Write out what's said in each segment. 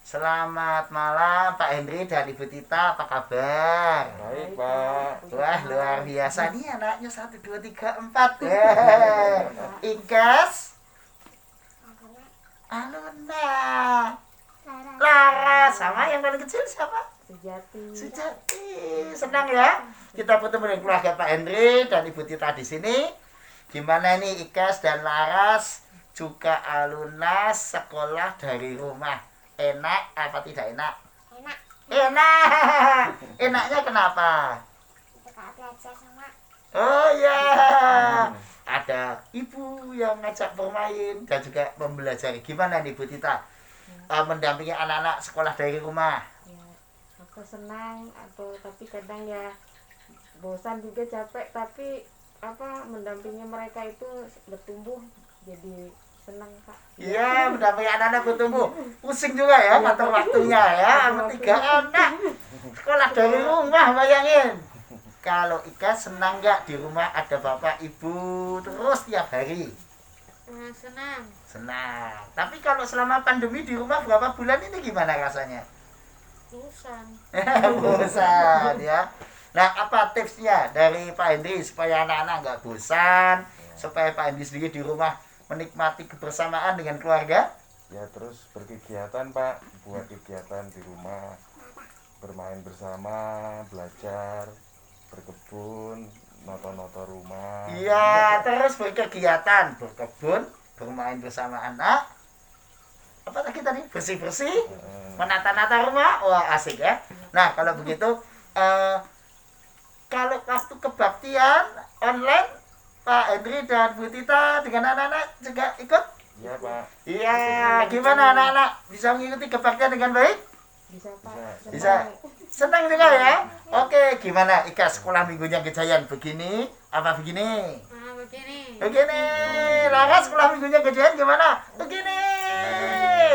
Selamat malam Pak Henry dan Ibu Tita, apa kabar? Baik, Pak. Wah, luar biasa nih anaknya 1, 2, 3, 4. Ikas, Aluna, Lara, sama yang paling kecil siapa? Sujati. Senang ya kita bertemu dengan keluarga Pak Henry dan Ibu Tita di sini. Gimana nih Ikas dan Laras juga Aluna sekolah dari rumah? Enak apa tidak enak? Enak. Enaknya kenapa? Belajar sama Oh ya, ada ibu yang ngajak bermain dan juga mempelajari. Gimana nih Bu Tita mendampingi anak-anak sekolah dari rumah? Ya, aku senang tapi kadang ya bosan juga, capek, tapi mendampingi mereka itu bertumbuh jadi senang, Pak. Iya, mendampingi anak-anak bertumbuh. Pusing juga ya ngatur waktunya ya, sama 3 anak sekolah dari rumah, bayangin. Kalau Ika senang nggak di rumah ada bapak ibu terus tiap hari? senang Senang. Tapi kalau selama pandemi di rumah berapa bulan ini gimana rasanya? bosan Bosan ya. Nah, apa tipsnya dari Pak Henry supaya anak-anak nggak bosan, supaya Pak Henry sendiri di rumah menikmati kebersamaan dengan keluarga? Ya, terus berkegiatan, Pak. Buat kegiatan di rumah, bermain bersama, belajar, berkebun, noto-noto rumah. Iya, terus berkegiatan, berkebun, bermain bersama anak. Apa tadi? Bersih-bersih, menata-nata rumah. Wah, asik ya. Nah, kalau begitu, kalau waktu kebaktian online, Pak Henry dan Bu Tita dengan anak-anak juga ikut? Iya, Pak. Iya, gimana anak-anak? Bisa mengikuti kebaktian dengan baik? Bisa, Pak. Bisa. Senang juga ya? Oke, gimana Ika sekolah minggunya Gejayan? Begini, apa begini? begini Begini. Lara sekolah minggunya Gejayan gimana? Begini.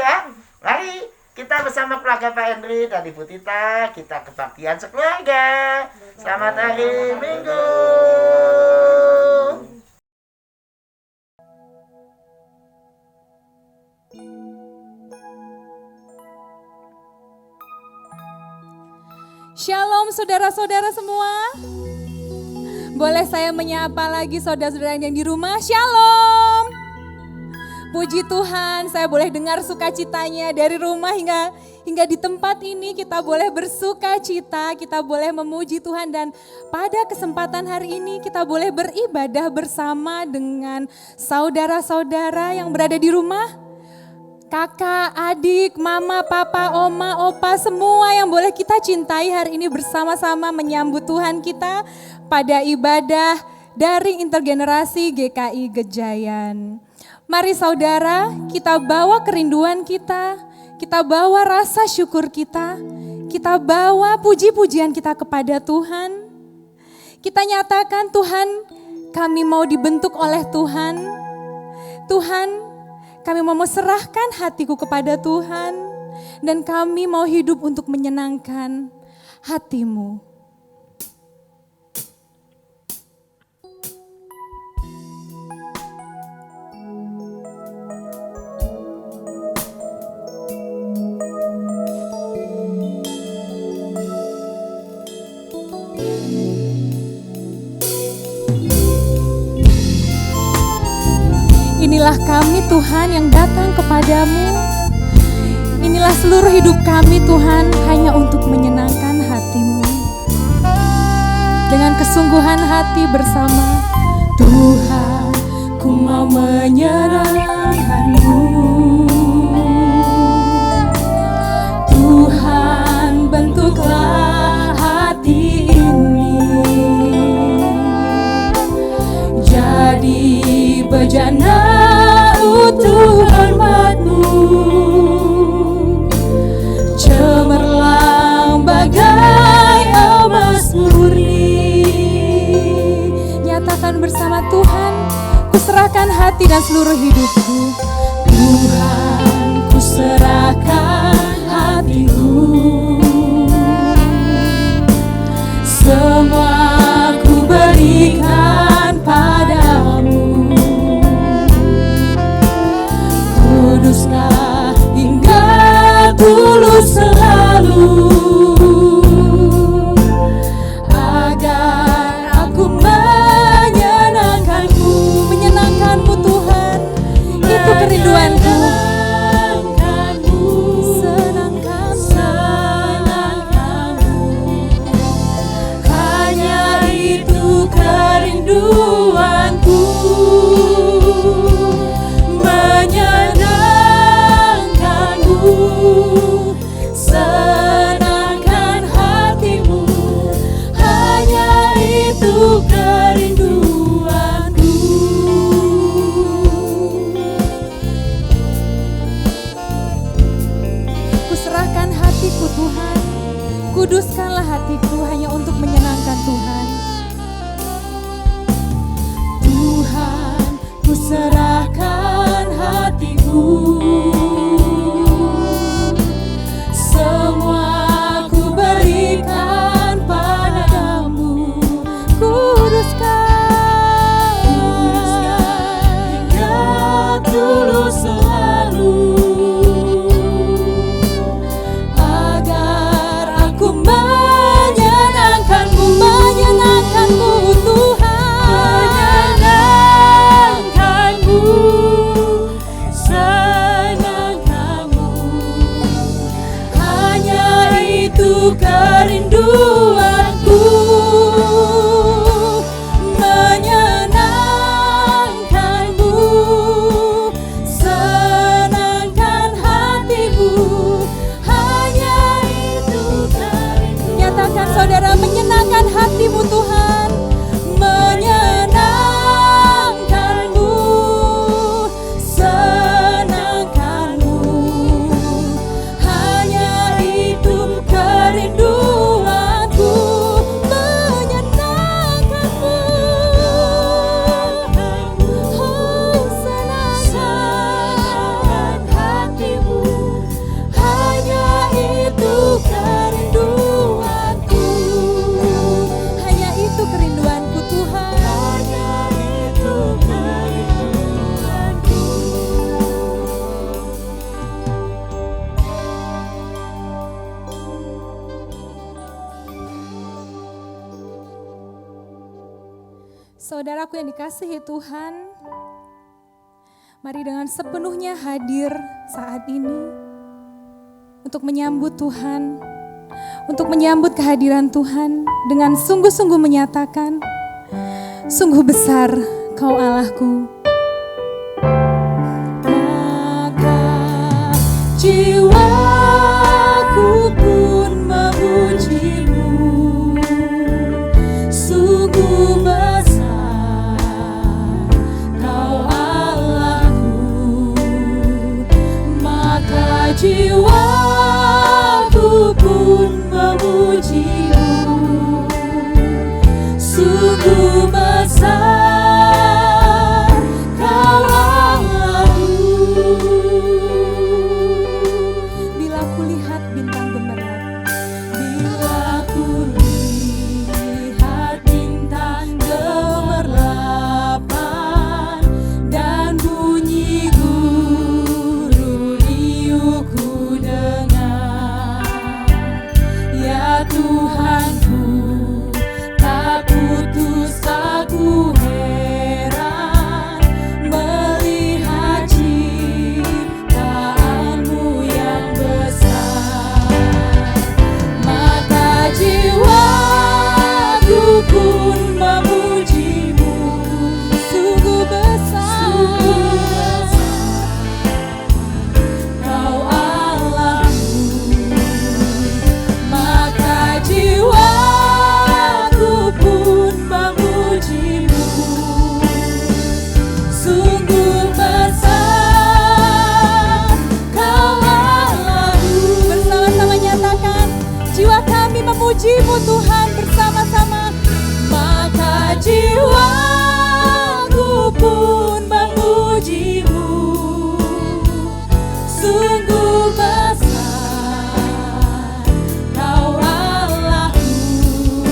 Ya, mari kita bersama keluarga Pak Henry dan Ibu Tita, kita kebaktian sekeluarga. Selamat hari Minggu. Shalom saudara-saudara semua. Boleh saya menyapa lagi saudara-saudara yang di rumah? Shalom. Puji Tuhan, saya boleh dengar sukacitanya dari rumah hingga di tempat ini. Kita boleh bersuka cita, kita boleh memuji Tuhan, dan pada kesempatan hari ini kita boleh beribadah bersama dengan saudara-saudara yang berada di rumah. Kakak, adik, mama, papa, oma, opa, semua yang boleh kita cintai hari ini bersama-sama menyambut Tuhan kita pada ibadah daring intergenerasi GKI Gejayan. Mari saudara, kita bawa kerinduan kita bawa rasa syukur kita bawa puji-pujian kita kepada Tuhan. Kita nyatakan, Tuhan, kami mau dibentuk oleh Tuhan. Tuhan, kami mau serahkan hatiku kepada Tuhan, dan kami mau hidup untuk menyenangkan hati-Mu. Inilah kami Tuhan yang datang kepadamu. Inilah seluruh hidup kami Tuhan, hanya untuk menyenangkan hati-Mu. Dengan kesungguhan hati bersama, Tuhan, ku mau menyenangkan-Mu. Tuhan, bentuklah hati ini jadi bejana utuh hormat-Mu, cemerlang bagai emas murni. Nyatakan bersama, Tuhan, ku serahkan hati dan seluruh hidupku. Tuhan, ku serahkan hatiku, semua ku berikan padamu. Kuduslah hingga tulus Saudaraku yang dikasihi Tuhan, mari dengan sepenuhnya hadir saat ini untuk menyambut Tuhan, untuk menyambut kehadiran Tuhan dengan sungguh-sungguh menyatakan, sungguh besar Kau Allahku. Maka jiwaku pun memuji-Mu, sungguh besar Kau Allahku. Maka jiwaku pun memuji-Mu, sungguh besar Kau Allahku. Bila kulihat bintang gemerlap, bila kulihat bintang gemerlapan dan bunyi guru riuh ku dengar, ya Tuhanku, tak putus aku heran melihat ciptaan-Mu yang besar. Maka jiwaku pun memuji-Mu, sungguh besar Kau Allahku. Maka jiwaku pun memuji-Mu, sungguh besar Kau Allahku. Bersama-sama nyatakan, jiwa kami memuji-Mu Tuhan bersama-sama. Maka jiwaku pun memuji-Mu, sungguh besar Kau Allahku.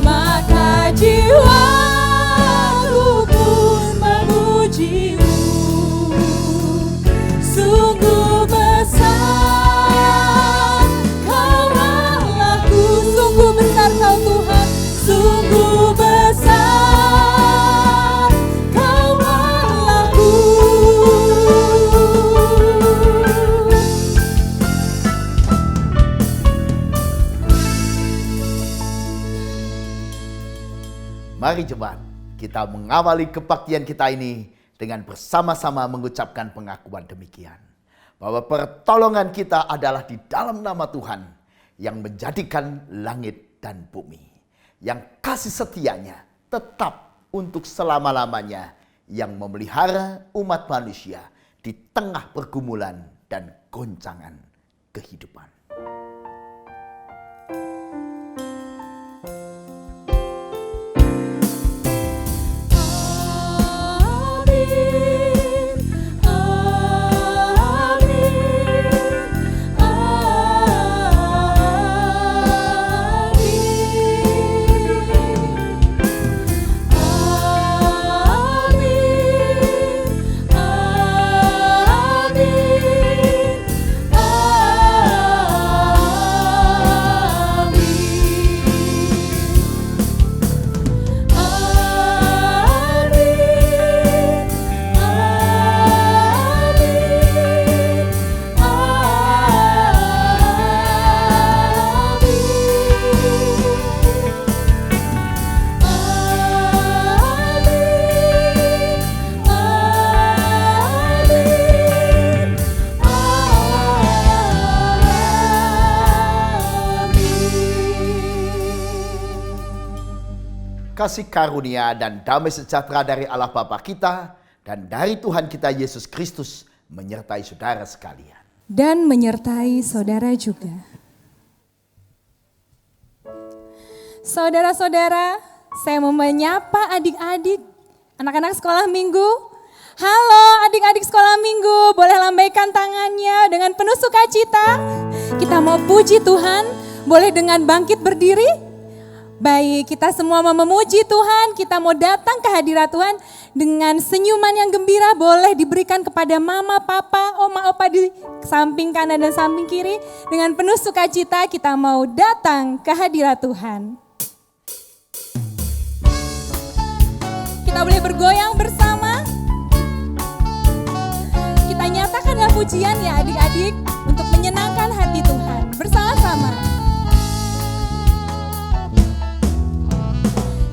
Maka jiwaku pun memuji-Mu, sungguh besar Kau Allahku. Sungguh besar Kau Tuhan, sungguh besar Kau Allahku. Mari jemaat, kita mengawali kebaktian kita ini dengan bersama-sama mengucapkan pengakuan demikian. Bahwa pertolongan kita adalah di dalam nama Tuhan yang menjadikan langit dan bumi. Yang kasih setianya tetap untuk selama-lamanya, yang memelihara umat manusia di tengah pergumulan dan goncangan kehidupan. Kasih karunia dan damai sejahtera dari Allah Bapa kita dan dari Tuhan kita Yesus Kristus menyertai saudara sekalian. Dan menyertai saudara juga. Saudara-saudara, saya mau menyapa adik-adik, anak-anak sekolah minggu. Halo adik-adik sekolah minggu, boleh lambaikan tangannya dengan penuh sukacita. Kita mau puji Tuhan, boleh dengan bangkit berdiri. Baik, kita semua mau memuji Tuhan, kita mau datang ke hadirat Tuhan dengan senyuman yang gembira boleh diberikan kepada mama, papa, oma, opa di samping kanan dan samping kiri. Dengan penuh sukacita kita mau datang ke hadirat Tuhan. Kita boleh bergoyang bersama. Kita nyatakanlah pujian ya adik-adik untuk menyenangkan hati Tuhan bersama-sama.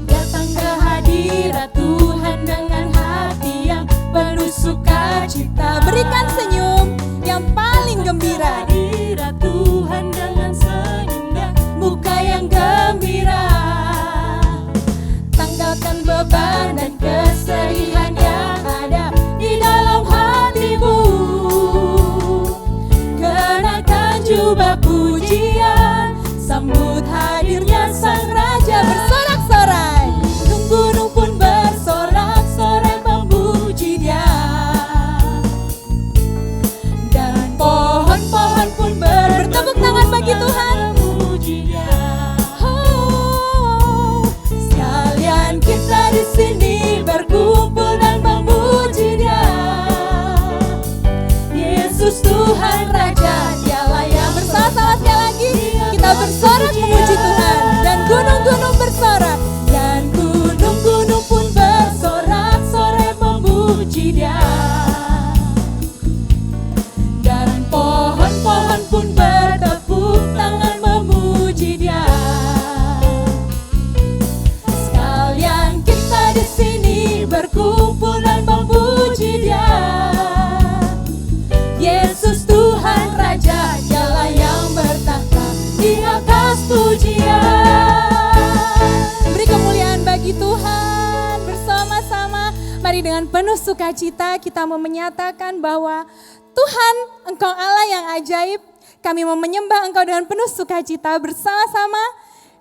Datang ke hadirat Tuhan dengan hati yang penuh sukacita. Berikan senyum yang paling gembira. Hadirat Tuhan dengan senyum dan muka yang gembira. Tanggalkan beban dan kesedihan yang ada di dalam hatimu. Kenakan jubah pujian, sambut hadirnya Sang Raja. Bersorak-sorai, gunung-gunung pun bersorak-sorai memuji Dia. Dan pohon-pohon pun bertepuk tangan bagi Tuhan. Sekalian kita di sini berkumpul dan memuji Dia. Yesus Tuhan Raja, Dialah yang bersama-sama. Sekali lagi kita bersorak memuji Tuhan. Dan gunung-gunung bersorak, dan gunung-gunung pun bersorak-sorai memuji Dia. Dan pohon-pohon pun bertepuk tangan memuji Dia. Sekalian kita di sini berkumpul dan memuji Dia. Yesus Tuhan Raja, Dialah yang bertahta di atas pujian. Beri kemuliaan bagi Tuhan bersama-sama. Mari dengan penuh sukacita kita mau menyatakan bahwa Tuhan, Engkau Allah yang ajaib. Kami mau menyembah Engkau dengan penuh sukacita bersama-sama,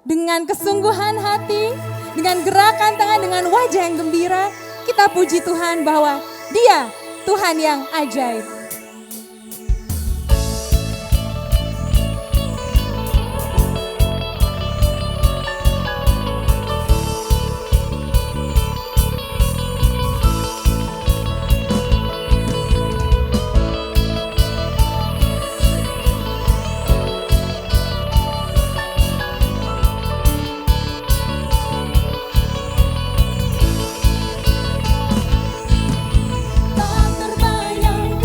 dengan kesungguhan hati, dengan gerakan tangan, dengan wajah yang gembira. Kita puji Tuhan bahwa Dia Tuhan yang ajaib. Tak terbayang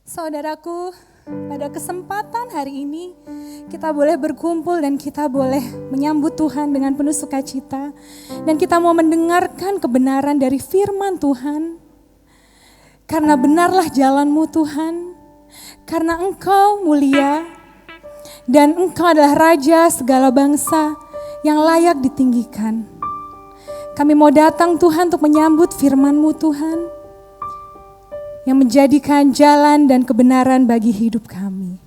Saudaraku, pada kesempatan hari ini kita boleh berkumpul dan kita boleh menyambut Tuhan dengan penuh sukacita. Dan kita mau mendengarkan kebenaran dari firman Tuhan. Karena benarlah jalan-Mu Tuhan, karena Engkau mulia dan Engkau adalah Raja segala bangsa yang layak ditinggikan. Kami mau datang Tuhan untuk menyambut firman-Mu Tuhan, yang menjadikan jalan dan kebenaran bagi hidup kami.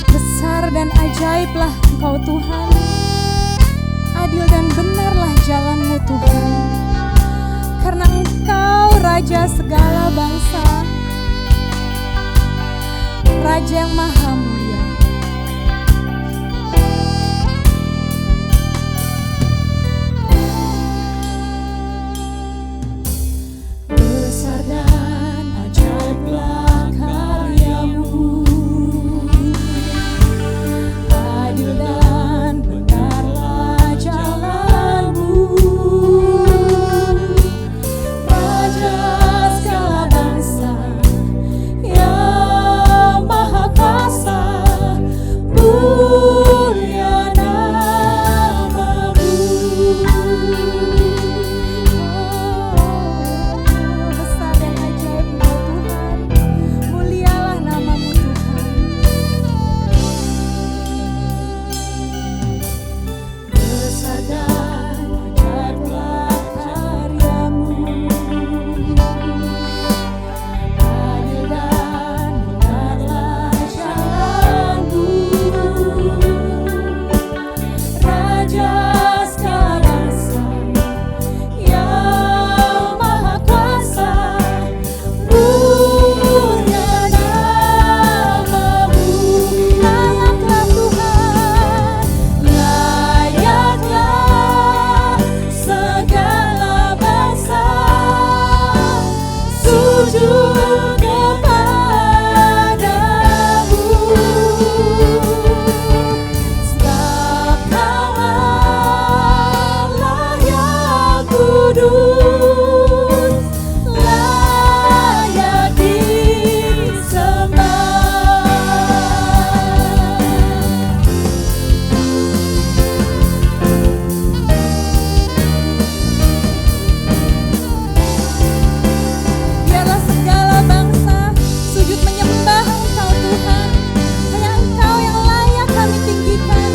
Besar dan ajaiblah Engkau Tuhan, adil dan benarlah jalan-Mu Tuhan. Karena Engkau Raja segala bangsa, Raja yang maha mulia. Besar dan ajaiblah karya-Mu, adil dan benarlah jalan-Mu. Raja segala bangsa yang maha kuasa, mulia nama-Mu. Besar dan ajaib Engkau Tuhan, mulialah nama-Mu Tuhan. Besar dan ajaiblah karya-Mu, adil dan benarlah jalan-Mu. Raja segala bangsa yang maha kuasa, mulia nama-Mu. Layaklah Tuhan, layaklah segala bangsa sujud kepadamu. Sebab Kau Allah yang kudus, layak disembah. Biarlah segala bangsa sujud menyembah Engkau Tuhan. Hanya Engkau yang layak kami tinggikan.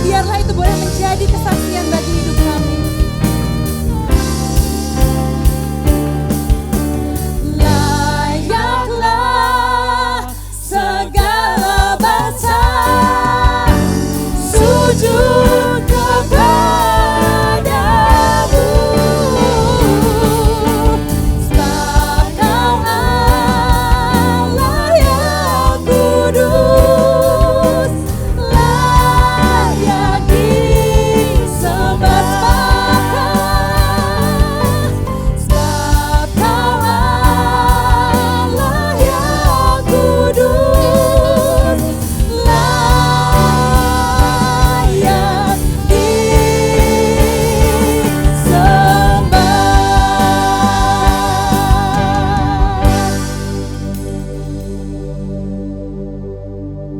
Biarlah itu boleh menjadi kesaksian bagi hidup kami. Layaklah segala bangsa sujud kepadamu. Sebab Kau Allah yang kudus, layak disembah. Sebab Kau Allah yang kudus, layak disembah.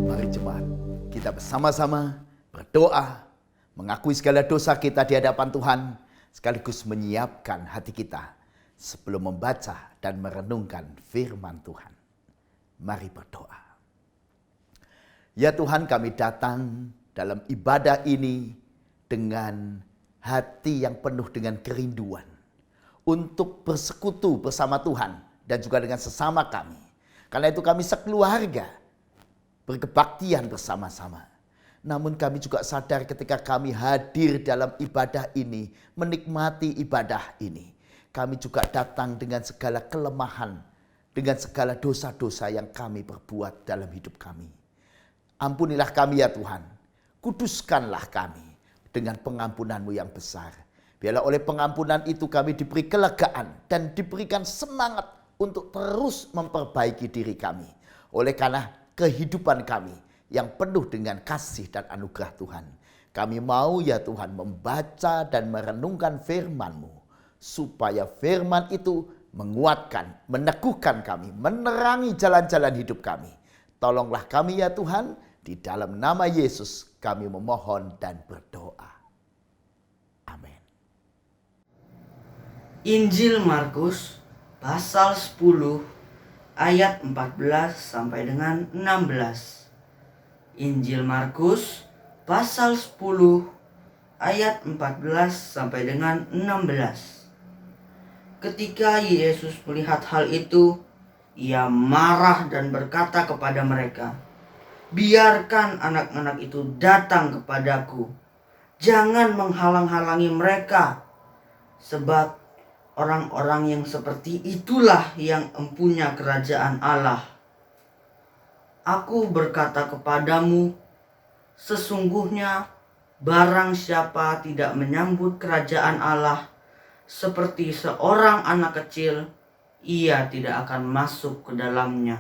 Mari jemaat, kita bersama-sama berdoa, mengakui segala dosa kita di hadapan Tuhan, sekaligus menyiapkan hati kita sebelum membaca dan merenungkan firman Tuhan. Mari berdoa. Ya Tuhan, kami datang dalam ibadah ini dengan hati yang penuh dengan kerinduan untuk bersekutu bersama Tuhan dan juga dengan sesama kami. Karena itu kami sekeluarga berkebaktian bersama-sama. Namun kami juga sadar ketika kami hadir dalam ibadah ini, menikmati ibadah ini, kami juga datang dengan segala kelemahan, dengan segala dosa-dosa yang kami perbuat dalam hidup kami. Ampunilah kami ya Tuhan, kuduskanlah kami dengan pengampunan-Mu yang besar. Biarlah oleh pengampunan itu kami diberi kelegaan dan diberikan semangat untuk terus memperbaiki diri kami. Oleh karena kehidupan kami yang penuh dengan kasih dan anugerah Tuhan. Kami mau ya Tuhan membaca dan merenungkan firman-Mu, supaya firman itu menguatkan, meneguhkan kami, menerangi jalan-jalan hidup kami. Tolonglah kami ya Tuhan, di dalam nama Yesus kami memohon dan berdoa. Amin. Injil Markus pasal 10 ayat 14 sampai dengan 16. Injil Markus pasal 10 ayat 14 sampai dengan 16. Ketika Yesus melihat hal itu, ia marah dan berkata kepada mereka, "Biarkan anak-anak itu datang kepadaku. Jangan menghalang-halangi mereka, sebab orang-orang yang seperti itulah yang empunya kerajaan Allah. Aku berkata kepadamu, sesungguhnya barang siapa tidak menyambut kerajaan Allah seperti seorang anak kecil, ia tidak akan masuk ke dalamnya."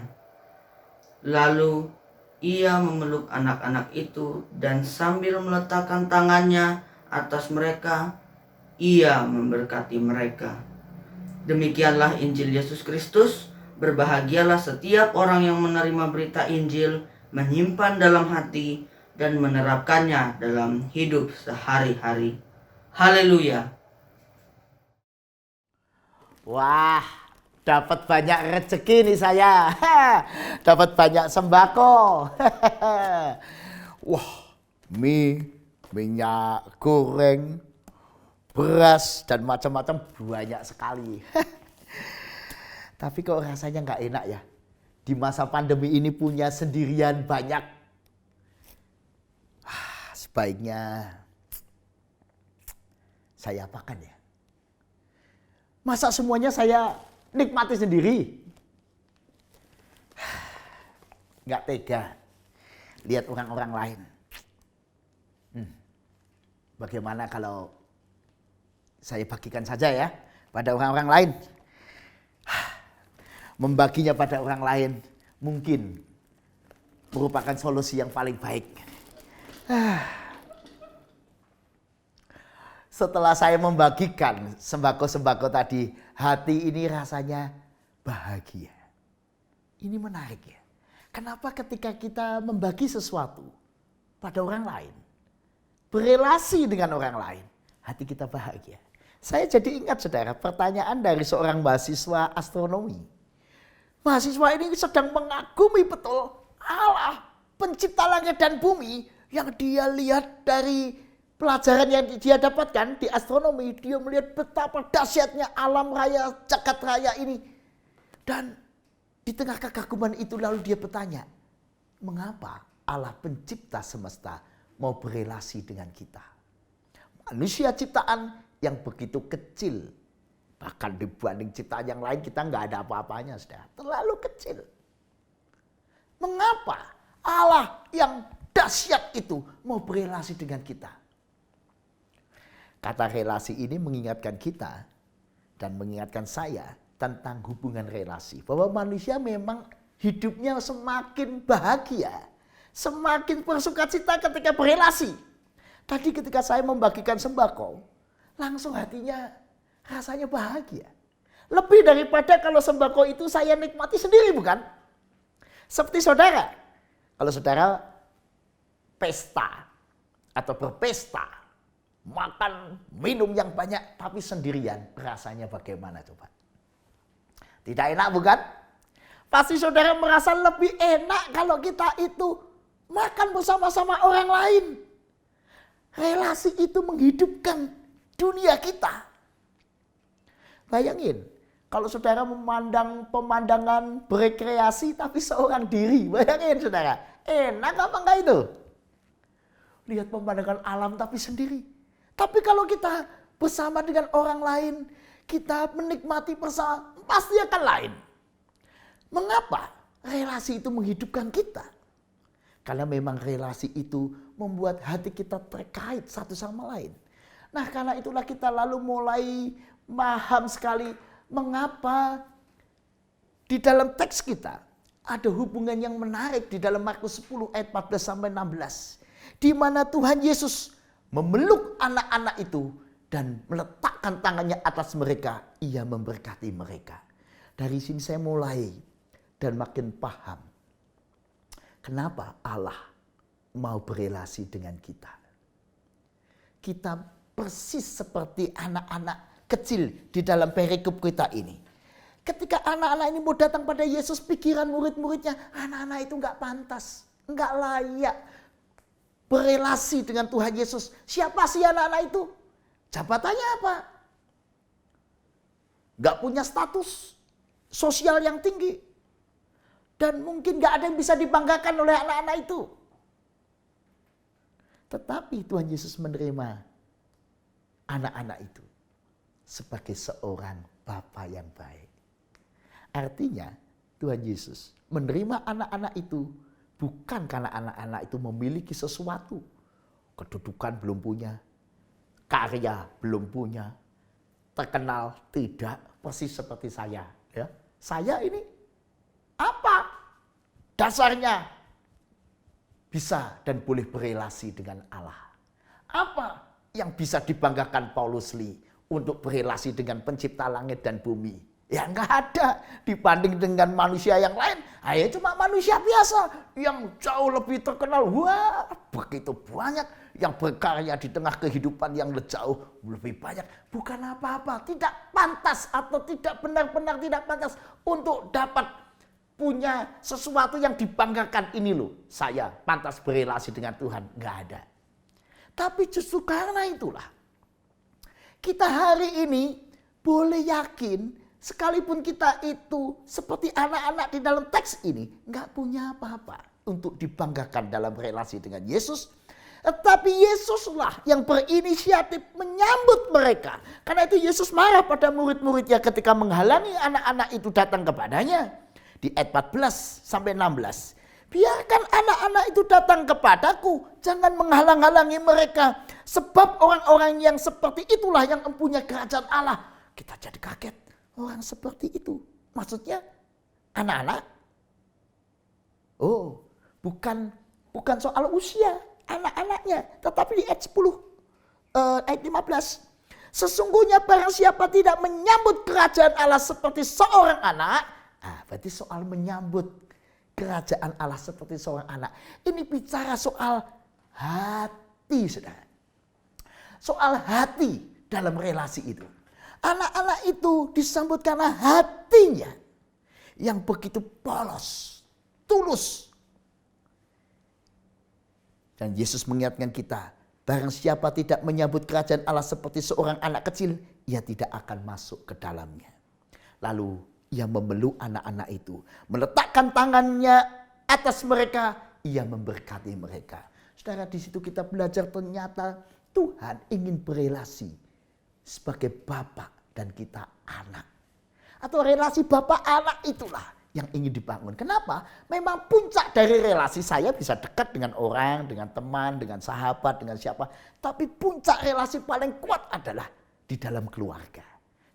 Lalu ia memeluk anak-anak itu dan sambil meletakkan tangannya atas mereka, ia memberkati mereka. Demikianlah Injil Yesus Kristus. Berbahagialah setiap orang yang menerima berita Injil, menyimpan dalam hati, dan menerapkannya dalam hidup sehari-hari. Haleluya. Wah, dapat banyak rezeki nih saya. Dapat banyak sembako. Wah, mie, minyak goreng, beras, dan macam-macam banyak sekali. Tapi kok rasanya nggak enak ya? Di masa pandemi ini punya sendirian banyak. Sebaiknya saya apakan ya? Masa semuanya saya nikmati sendiri? Nggak tega lihat orang-orang lain. Bagaimana kalau saya bagikan saja ya pada orang-orang lain? Membaginya pada orang lain mungkin merupakan solusi yang paling baik. Setelah saya membagikan sembako-sembako tadi, hati ini rasanya bahagia. Ini menarik ya. Kenapa ketika kita membagi sesuatu pada orang lain, berelasi dengan orang lain, hati kita bahagia. Saya jadi ingat saudara, pertanyaan dari seorang mahasiswa astronomi. Mahasiswa ini sedang mengagumi betul Allah, pencipta langit dan bumi, yang dia lihat dari pelajaran yang dia dapatkan di astronomi. Dia melihat betapa dahsyatnya alam raya, jagat raya ini. Dan di tengah kekaguman itu lalu dia bertanya, mengapa Allah pencipta semesta mau berelasi dengan kita? Manusia ciptaan yang begitu kecil, bahkan dibanding ciptaan yang lain kita nggak ada apa-apanya, saudara. Terlalu kecil. Mengapa Allah yang dahsyat itu mau berelasi dengan kita? Kata relasi ini mengingatkan kita dan mengingatkan saya tentang hubungan relasi. Bahwa manusia memang hidupnya semakin bahagia, semakin bersukacita ketika berelasi. Tadi ketika saya membagikan sembako, langsung hatinya rasanya bahagia. Lebih daripada kalau sembako itu saya nikmati sendiri, bukan? Seperti saudara, kalau saudara pesta atau berpesta, makan, minum yang banyak, tapi sendirian, rasanya bagaimana coba? Tidak enak bukan? Pasti saudara merasa lebih enak kalau kita itu makan bersama-sama orang lain. Relasi itu menghidupkan dunia kita. Bayangin, kalau saudara memandang pemandangan berekreasi tapi seorang diri, bayangin saudara, enak apa enggak itu? Lihat pemandangan alam tapi sendiri. Tapi kalau kita bersama dengan orang lain, kita menikmati bersama, pasti akan lain. Mengapa? Relasi itu menghidupkan kita. Karena memang relasi itu membuat hati kita terkait satu sama lain. Nah, karena itulah kita lalu mulai paham sekali mengapa di dalam teks kita ada hubungan yang menarik di dalam Markus 10 ayat 14 sampai 16. Di mana Tuhan Yesus memeluk anak-anak itu dan meletakkan tangannya atas mereka, ia memberkati mereka. Dari sini saya mulai dan makin paham kenapa Allah mau berelasi dengan kita. Kita persis seperti anak-anak kecil di dalam perikop kita ini. Ketika anak-anak ini mau datang pada Yesus, pikiran murid-muridnya, anak-anak itu enggak pantas, enggak layak berelasi dengan Tuhan Yesus. Siapa sih anak-anak itu? Jabatannya apa? Enggak punya status sosial yang tinggi. Dan mungkin enggak ada yang bisa dibanggakan oleh anak-anak itu. Tetapi Tuhan Yesus menerima anak-anak itu sebagai seorang Bapa yang baik. Artinya Tuhan Yesus menerima anak-anak itu bukan karena anak-anak itu memiliki sesuatu. Kedudukan belum punya, karya belum punya, terkenal tidak, persis seperti saya. Ya. Saya ini apa? Dasarnya bisa dan boleh berelasi dengan Allah. Apa yang bisa dibanggakan Paulus Lee untuk berelasi dengan pencipta langit dan bumi? Ya enggak ada dibanding dengan manusia yang lain. Saya cuma manusia biasa yang jauh lebih terkenal. Wah, begitu banyak yang berkarya di tengah kehidupan yang jauh lebih banyak. Bukan apa-apa, tidak pantas atau tidak benar-benar tidak pantas untuk dapat punya sesuatu yang dibanggakan. Ini loh, saya pantas berelasi dengan Tuhan. Enggak ada. Tapi justru karena itulah kita hari ini boleh yakin sekalipun kita itu seperti anak-anak di dalam teks ini nggak punya apa-apa untuk dibanggakan dalam relasi dengan Yesus. Tetapi Yesuslah yang berinisiatif menyambut mereka. Karena itu Yesus marah pada murid-muridnya ketika menghalangi anak-anak itu datang kepadanya. Di ayat 14 sampai 16. Biarkan anak-anak itu datang kepadaku. Jangan menghalang-halangi mereka. Sebab orang-orang yang seperti itulah yang mempunyai kerajaan Allah. Kita jadi kaget. Orang seperti itu. Maksudnya anak-anak. Oh, bukan soal usia anak-anaknya. Tetapi di ayat 10, ayat 15. Sesungguhnya barang siapa tidak menyambut kerajaan Allah seperti seorang anak. Berarti soal menyambut kerajaan Allah seperti seorang anak. Ini bicara soal hati, saudara. Soal hati dalam relasi itu. Anak-anak itu disambut karena hatinya yang begitu polos, tulus. Dan Yesus mengingatkan kita, barang siapa tidak menyambut kerajaan Allah seperti seorang anak kecil, ia tidak akan masuk ke dalamnya. Lalu ia memeluk anak-anak itu, meletakkan tangannya atas mereka, ia memberkati mereka. Saudara, di situ kita belajar ternyata Tuhan ingin berelasi sebagai Bapa dan kita anak. Atau relasi Bapa anak itulah yang ingin dibangun. Kenapa? Memang puncak dari relasi saya bisa dekat dengan orang, dengan teman, dengan sahabat, dengan siapa. Tapi puncak relasi paling kuat adalah di dalam keluarga.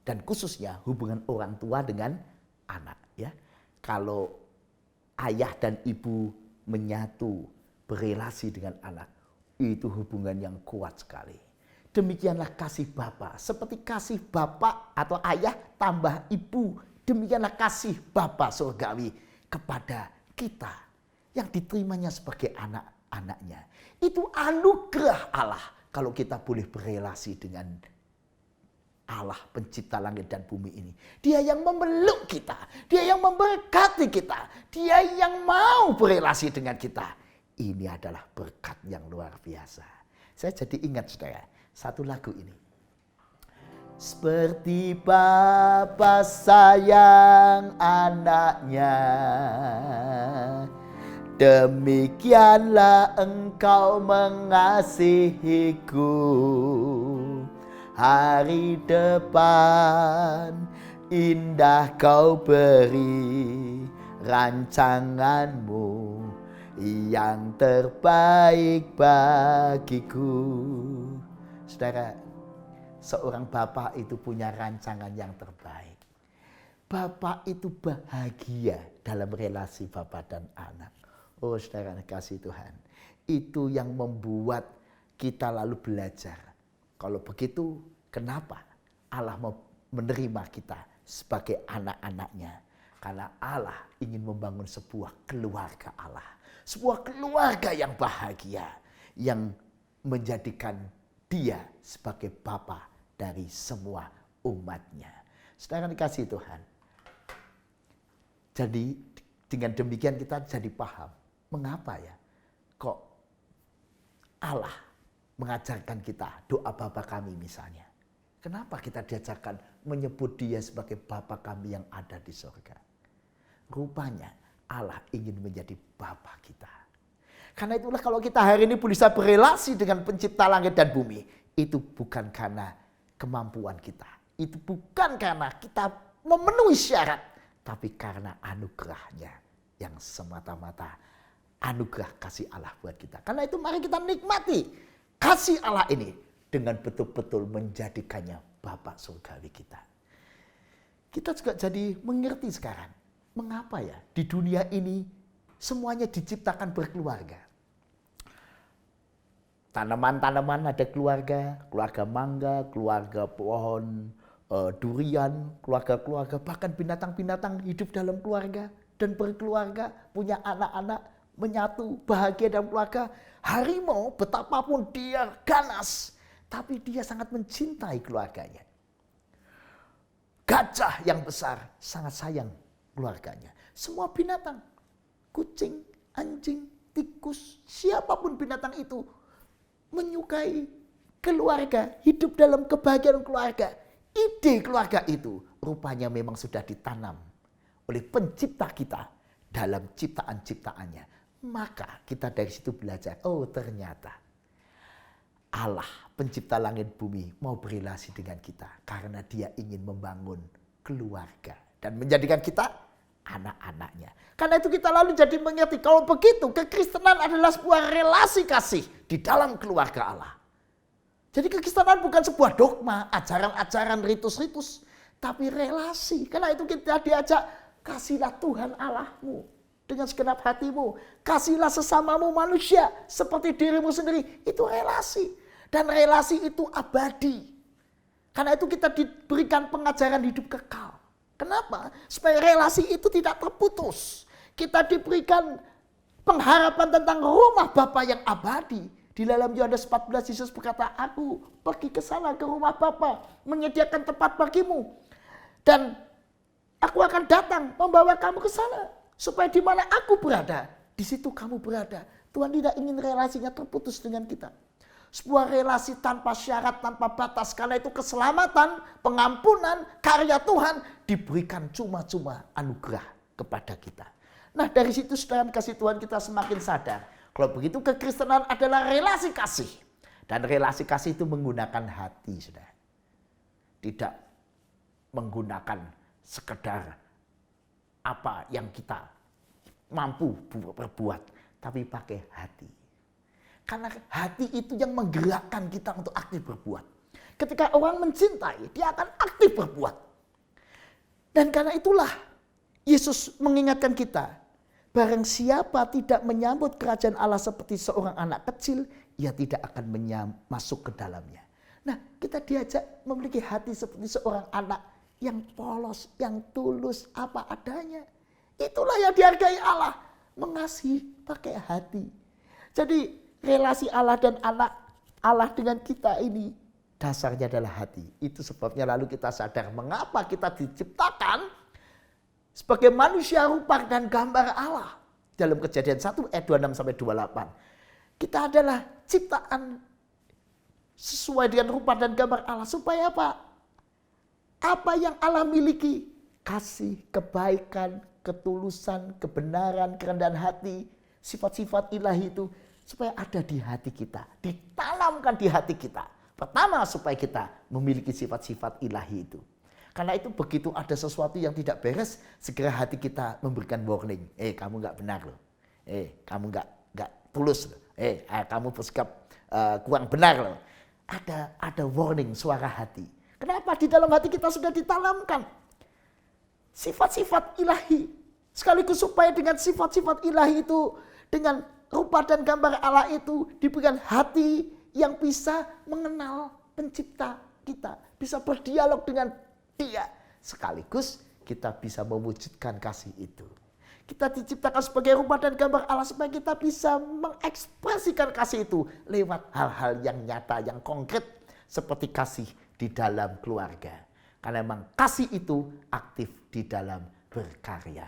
Dan khususnya hubungan orang tua dengan anak. Ya, kalau ayah dan ibu menyatu berelasi dengan anak, itu hubungan yang kuat sekali. Demikianlah kasih Bapa. Seperti kasih Bapa atau ayah tambah ibu. Demikianlah kasih Bapa surgawi kepada kita yang diterimanya sebagai anak-anaknya. Itu anugerah Allah kalau kita boleh berelasi dengan Allah pencipta langit dan bumi ini. Dia yang memeluk kita. Dia yang memberkati kita. Dia yang mau berelasi dengan kita. Ini adalah berkat yang luar biasa. Saya jadi ingat saudara, satu lagu ini. Seperti Bapa sayang anaknya, demikianlah engkau mengasihiku. Hari depan indah kau beri rancanganmu yang terbaik bagiku. Saudara, seorang bapak itu punya rancangan yang terbaik. Bapak itu bahagia dalam relasi bapak dan anak. Oh saudara kasih Tuhan, itu yang membuat kita lalu belajar. Kalau begitu, kenapa Allah mau menerima kita sebagai anak-anaknya? Karena Allah ingin membangun sebuah keluarga Allah. Sebuah keluarga yang bahagia. Yang menjadikan dia sebagai bapa dari semua umatnya. Saudara dikasihi Tuhan. Jadi dengan demikian kita jadi paham. Mengapa ya kok Allah mengajarkan kita doa Bapa kami misalnya. Kenapa kita diajarkan menyebut dia sebagai Bapa kami yang ada di surga. Rupanya Allah ingin menjadi Bapa kita. Karena itulah kalau kita hari ini bisa berelasi dengan pencipta langit dan bumi. Itu bukan karena kemampuan kita. Itu bukan karena kita memenuhi syarat. Tapi karena anugerahnya yang semata-mata anugerah kasih Allah buat kita. Karena itu mari kita nikmati kasih Allah ini dengan betul-betul menjadikannya Bapa surgawi kita. Kita juga jadi mengerti sekarang. Mengapa ya di dunia ini semuanya diciptakan berkeluarga. Tanaman-tanaman ada keluarga, keluarga mangga, keluarga pohon durian, keluarga-keluarga, bahkan binatang-binatang hidup dalam keluarga dan berkeluarga, punya anak-anak, menyatu, bahagia dalam keluarga. Harimau betapapun dia ganas, tapi dia sangat mencintai keluarganya. Gajah yang besar sangat sayang keluarganya. Semua binatang, kucing, anjing, tikus, siapapun binatang itu menyukai keluarga, hidup dalam kebahagiaan keluarga. Ide keluarga itu rupanya memang sudah ditanam oleh pencipta kita dalam ciptaan-ciptaannya. Maka kita dari situ belajar, oh ternyata Allah pencipta langit bumi mau berelasi dengan kita. Karena dia ingin membangun keluarga dan menjadikan kita anak-anaknya. Karena itu kita lalu jadi mengerti kalau begitu kekristenan adalah sebuah relasi kasih di dalam keluarga Allah. Jadi kekristenan bukan sebuah dogma, ajaran-ajaran, ritus-ritus. Tapi relasi. Karena itu kita diajak, kasihlah Tuhan Allahmu dengan segenap hatimu. Kasihlah sesamamu manusia seperti dirimu sendiri. Itu relasi. Dan relasi itu abadi. Karena itu kita diberikan pengajaran hidup kekal. Kenapa? Supaya relasi itu tidak terputus. Kita diberikan pengharapan tentang rumah Bapa yang abadi. Di dalam Yohanes 14 Yesus berkata, aku pergi ke sana ke rumah Bapa menyediakan tempat bagimu. Dan aku akan datang membawa kamu ke sana. Supaya di mana aku berada, di situ kamu berada. Tuhan tidak ingin relasinya terputus dengan kita. Sebuah relasi tanpa syarat, tanpa batas. Karena itu keselamatan, pengampunan, karya Tuhan diberikan cuma-cuma anugerah kepada kita. Nah dari situ saudara kasih Tuhan kita semakin sadar. Kalau begitu kekristenan adalah relasi kasih. Dan relasi kasih itu menggunakan hati saudara. Tidak menggunakan sekedar apa yang kita mampu berbuat. Tapi pakai hati. Karena hati itu yang menggerakkan kita untuk aktif berbuat. Ketika orang mencintai, dia akan aktif berbuat. Dan karena itulah Yesus mengingatkan kita. Barang siapa tidak menyambut kerajaan Allah seperti seorang anak kecil, ia tidak akan masuk ke dalamnya. Nah, kita diajak memiliki hati seperti seorang anak yang polos, yang tulus, apa adanya. Itulah yang dihargai Allah, mengasihi pakai hati. Jadi relasi Allah dan anak Allah dengan kita ini dasarnya adalah hati. Itu sebabnya lalu kita sadar mengapa kita diciptakan sebagai manusia rupa dan gambar Allah. Dalam Kejadian 1 ayat 26 sampai 28. Kita adalah ciptaan sesuai dengan rupa dan gambar Allah. Supaya apa? Apa yang Allah miliki? Kasih, kebaikan, ketulusan, kebenaran, kerendahan hati. Sifat-sifat ilahi itu. Supaya ada di hati kita. Ditanamkan di hati kita. Pertama supaya kita memiliki sifat-sifat ilahi itu. Karena itu begitu ada sesuatu yang tidak beres, segera hati kita memberikan warning. Kamu nggak benar loh. Kamu nggak tulus loh. Kamu bersikap kurang benar loh. Ada warning suara hati. Kenapa? Di dalam hati kita sudah ditanamkan sifat-sifat ilahi. Sekaligus supaya dengan sifat-sifat ilahi itu, dengan rupa dan gambar Allah itu diberikan hati yang bisa mengenal pencipta kita, bisa berdialog dengan Dia, sekaligus kita bisa mewujudkan kasih itu. Kita diciptakan sebagai rupa dan gambar Allah supaya kita bisa mengekspresikan kasih itu lewat hal-hal yang nyata, yang konkret, seperti kasih di dalam keluarga. Karena memang kasih itu aktif di dalam berkarya.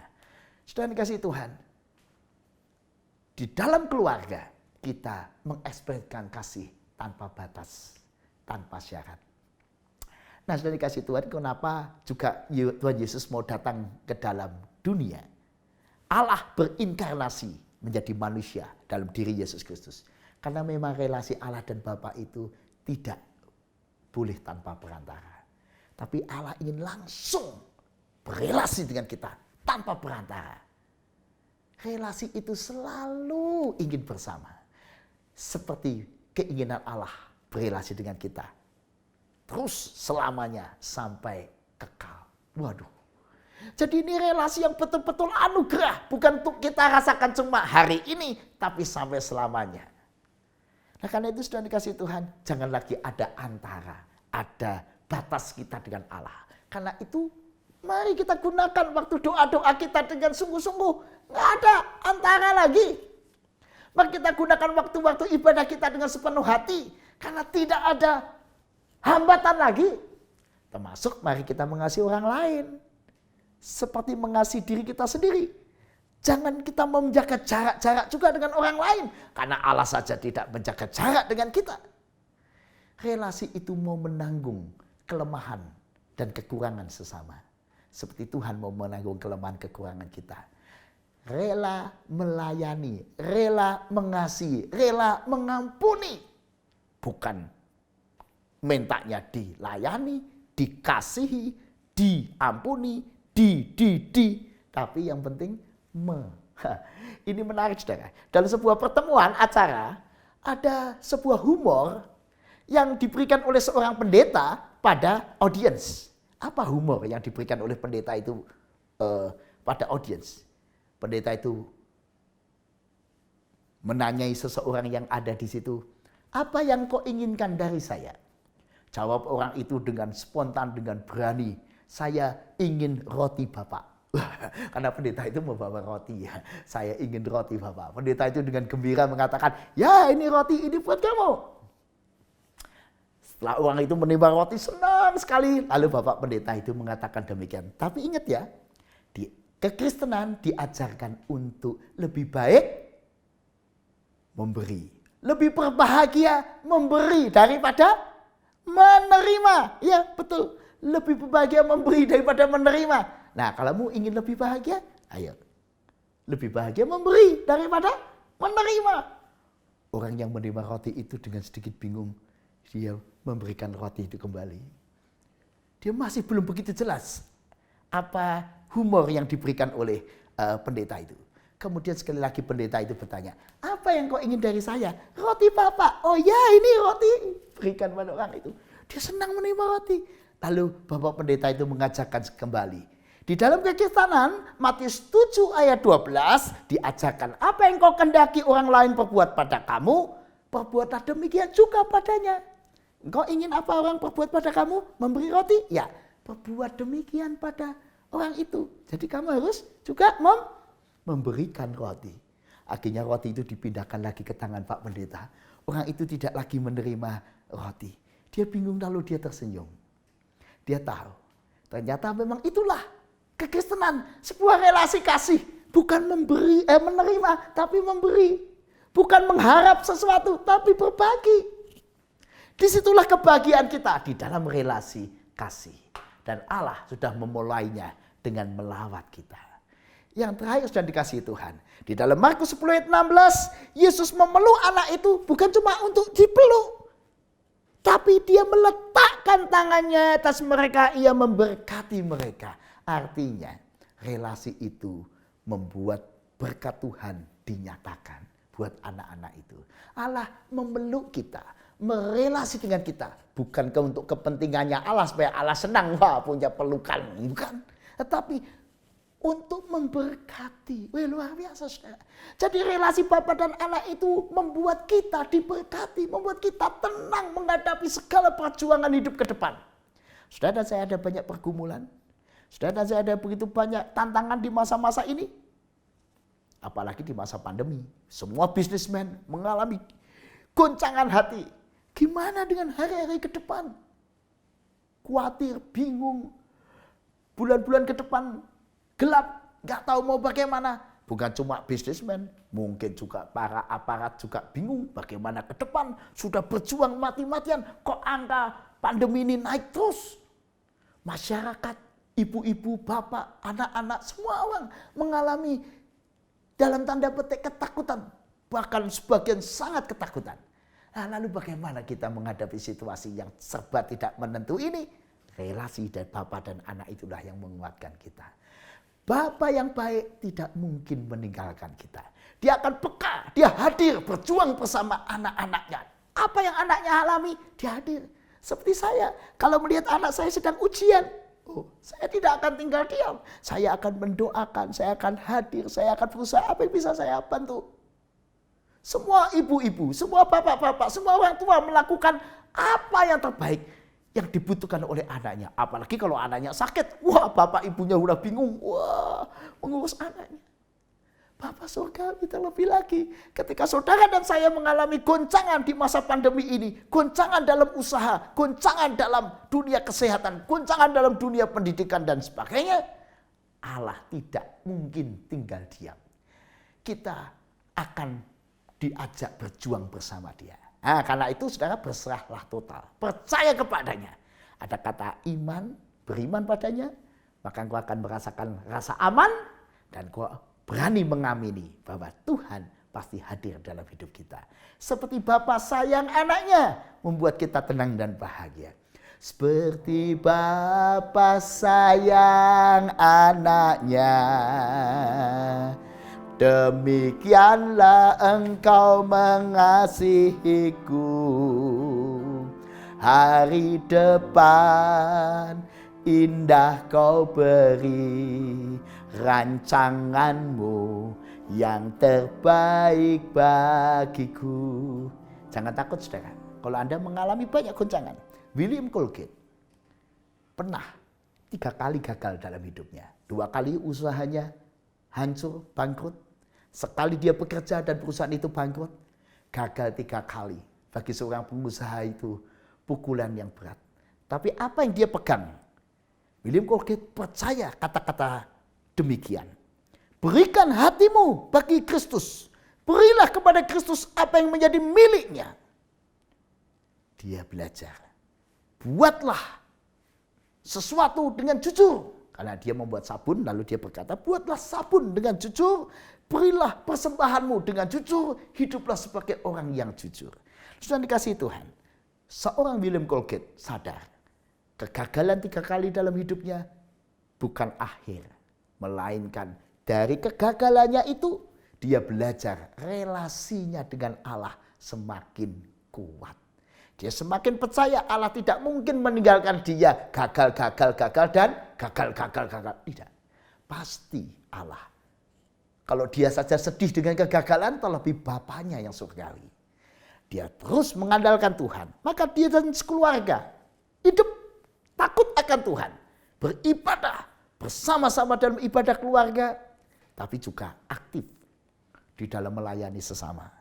Saudara dikasihi Tuhan, di dalam keluarga kita mengekspresikan kasih tanpa batas, tanpa syarat. Nah, saudara dikasihi Tuhan, kenapa juga Tuhan Yesus mau datang ke dalam dunia? Allah berinkarnasi menjadi manusia dalam diri Yesus Kristus. Karena memang relasi Allah dan Bapa itu tidak boleh tanpa perantara. Tapi Allah ingin langsung berelasi dengan kita tanpa perantara. Relasi itu selalu ingin bersama. Seperti keinginan Allah berelasi dengan kita. Terus selamanya sampai kekal. Waduh. Jadi ini relasi yang betul-betul anugerah. Bukan untuk kita rasakan cuma hari ini, tapi sampai selamanya. Nah, karena itu sudah dikasih Tuhan, jangan lagi ada antara, ada batas kita dengan Allah. Karena itu mari kita gunakan waktu doa-doa kita dengan sungguh-sungguh. Nggak ada antara lagi. Mari kita gunakan waktu-waktu ibadah kita dengan sepenuh hati. Karena tidak ada hambatan lagi. Termasuk mari kita mengasihi orang lain. Seperti mengasihi diri kita sendiri. Jangan kita menjaga jarak-jarak juga dengan orang lain. Karena Allah saja tidak menjaga jarak dengan kita. Relasi itu mau menanggung kelemahan dan kekurangan sesama. Seperti Tuhan mau menanggung kelemahan kekurangan kita. Rela melayani, rela mengasihi, rela mengampuni. Bukan mintanya dilayani, dikasihi, diampuni, tapi yang penting Ini menarik saudara. Dalam sebuah pertemuan acara ada sebuah humor yang diberikan oleh seorang pendeta pada audiens. Apa humor yang diberikan oleh pendeta itu pada audiens? Pendeta itu menanyai seseorang yang ada di situ, apa yang kau inginkan dari saya? Jawab orang itu dengan spontan, dengan berani, saya ingin roti Bapak. Karena pendeta itu membawa roti ya. Saya ingin roti Bapak. Pendeta itu dengan gembira mengatakan, ya ini roti ini buat kamu. Setelah orang itu menerima roti senang sekali. Lalu Bapak pendeta itu mengatakan demikian. Tapi ingat ya, di kekristenan diajarkan untuk lebih baik memberi. Lebih berbahagia memberi daripada menerima. Ya betul. Lebih berbahagia memberi daripada menerima. Nah, kalau kamu ingin lebih bahagia, ayo. Lebih bahagia memberi daripada menerima. Orang yang menerima roti itu dengan sedikit bingung, dia memberikan roti itu kembali. Dia masih belum begitu jelas apa humor yang diberikan oleh pendeta itu. Kemudian sekali lagi pendeta itu bertanya, apa yang kau ingin dari saya? Roti Bapak. Oh ya, ini roti. Berikan pada orang itu. Dia senang menerima roti. Lalu Bapak pendeta itu mengajarkan kembali. Di dalam kekristenan, Matius 7 ayat 12 diajarkan, apa yang kau kendaki orang lain perbuat pada kamu, perbuatlah demikian juga padanya. Engkau ingin apa orang perbuat pada kamu? Memberi roti? Ya, perbuat demikian pada orang itu. Jadi kamu harus juga memberikan roti. Akhirnya roti itu dipindahkan lagi ke tangan Pak Pendeta. Orang itu tidak lagi menerima roti. Dia bingung lalu dia tersenyum. Dia tahu, ternyata memang itulah kekristenan, sebuah relasi kasih, bukan menerima, tapi memberi. Bukan mengharap sesuatu, tapi berbagi. Disitulah kebahagiaan kita di dalam relasi kasih. Dan Allah sudah memulainya dengan melawat kita. Yang terakhir sudah dikasihi Tuhan. Di dalam Markus 10 ayat 16, Yesus memeluk anak itu bukan cuma untuk dipeluk. Tapi dia meletakkan tangannya atas mereka, ia memberkati mereka. Artinya relasi itu membuat berkat Tuhan dinyatakan buat anak-anak itu. Allah memeluk kita, merelasi dengan kita. Bukan untuk kepentingannya Allah supaya Allah senang, wah punya pelukan. Bukan. Tetapi untuk memberkati. Wih, luar biasa, saudara. Jadi relasi Bapa dan Anak itu membuat kita diberkati, membuat kita tenang menghadapi segala perjuangan hidup ke depan. Saudara dan saya ada banyak pergumulan. Saudara dan saya ada begitu banyak tantangan di masa-masa ini. Apalagi di masa pandemi. Semua bisnismen mengalami goncangan hati. Gimana dengan hari-hari ke depan? Khawatir, bingung. Bulan-bulan ke depan gelap, nggak tahu mau bagaimana. Bukan cuma bisnismen, mungkin juga para aparat juga bingung bagaimana ke depan. Sudah berjuang mati-matian, kok angka pandemi ini naik terus. Masyarakat, ibu-ibu, bapak, anak-anak, semua orang mengalami dalam tanda petik ketakutan. Bahkan sebagian sangat ketakutan. Nah, lalu bagaimana kita menghadapi situasi yang serba tidak menentu ini? Relasi dari Bapa dan Anak itulah yang menguatkan kita. Bapa yang baik tidak mungkin meninggalkan kita. Dia akan peka, dia hadir berjuang bersama anak-anaknya. Apa yang anaknya alami, dia hadir. Seperti saya, kalau melihat anak saya sedang ujian, saya tidak akan tinggal diam. Saya akan mendoakan, saya akan hadir, saya akan berusaha apa yang bisa saya bantu. Semua ibu-ibu, semua bapak-bapak, semua orang tua melakukan apa yang terbaik yang dibutuhkan oleh anaknya. Apalagi kalau anaknya sakit, wah bapak ibunya udah bingung, wah mengurus anaknya. Bapak surgawi terlebih lagi ketika saudara dan saya mengalami goncangan di masa pandemi ini, goncangan dalam usaha, goncangan dalam dunia kesehatan, goncangan dalam dunia pendidikan dan sebagainya, Allah tidak mungkin tinggal diam. Kita akan diajak berjuang bersama Dia. Nah, karena itu saudara berserahlah total, percaya kepadanya. Ada kata iman, beriman padanya, maka engkau akan merasakan rasa aman dan engkau berani mengamini bahwa Tuhan pasti hadir dalam hidup kita. Seperti Bapa sayang anaknya, membuat kita tenang dan bahagia. Seperti Bapa sayang anaknya, demikianlah engkau mengasihiku. Hari depan indah kau beri, rancanganmu yang terbaik bagiku. Jangan takut saudara, kalau Anda mengalami banyak goncangan. William Colgate pernah 3 kali gagal dalam hidupnya. 2 kali usahanya hancur, bangkrut. Sekali dia bekerja dan perusahaan itu bangkrut. Gagal 3 kali. Bagi seorang pengusaha itu pukulan yang berat. Tapi apa yang dia pegang? William Colgate percaya kata-kata demikian. Berikan hatimu bagi Kristus. Berilah kepada Kristus apa yang menjadi miliknya. Dia belajar. Buatlah sesuatu dengan jujur. Karena dia membuat sabun, lalu dia berkata, buatlah sabun dengan jujur. Berilah persembahanmu dengan jujur. Hiduplah sebagai orang yang jujur. Sudah dikasih Tuhan. Seorang William Colgate sadar. Kegagalan 3 kali dalam hidupnya bukan akhir. Melainkan dari kegagalannya itu dia belajar relasinya dengan Allah semakin kuat. Dia semakin percaya Allah tidak mungkin meninggalkan dia gagal dan gagal. Tidak. Pasti Allah. Kalau dia saja sedih dengan kegagalan, terlebih Bapaknya yang surgawi. Dia terus mengandalkan Tuhan. Maka dia dan sekeluarga hidup takut akan Tuhan. Beribadah bersama-sama dalam ibadah keluarga. Tapi juga aktif di dalam melayani sesama.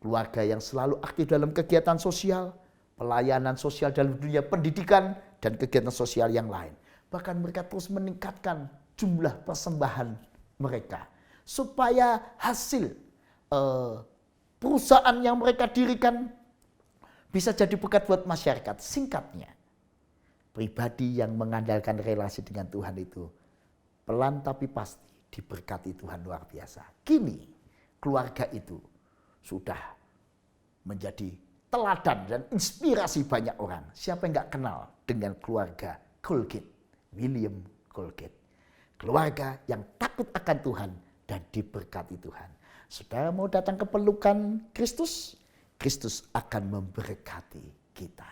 Keluarga yang selalu aktif dalam kegiatan sosial, pelayanan sosial dalam dunia pendidikan, dan kegiatan sosial yang lain. Bahkan mereka terus meningkatkan jumlah persembahan mereka. Supaya hasil perusahaan yang mereka dirikan bisa jadi berkat buat masyarakat. Singkatnya, pribadi yang mengandalkan relasi dengan Tuhan itu pelan tapi pasti diberkati Tuhan luar biasa. Kini keluarga itu sudah menjadi teladan dan inspirasi banyak orang. Siapa yang gak kenal dengan keluarga Colgate, William Colgate. Keluarga yang takut akan Tuhan dan diberkati Tuhan. Saudara mau datang ke pelukan Kristus, Kristus akan memberkati kita.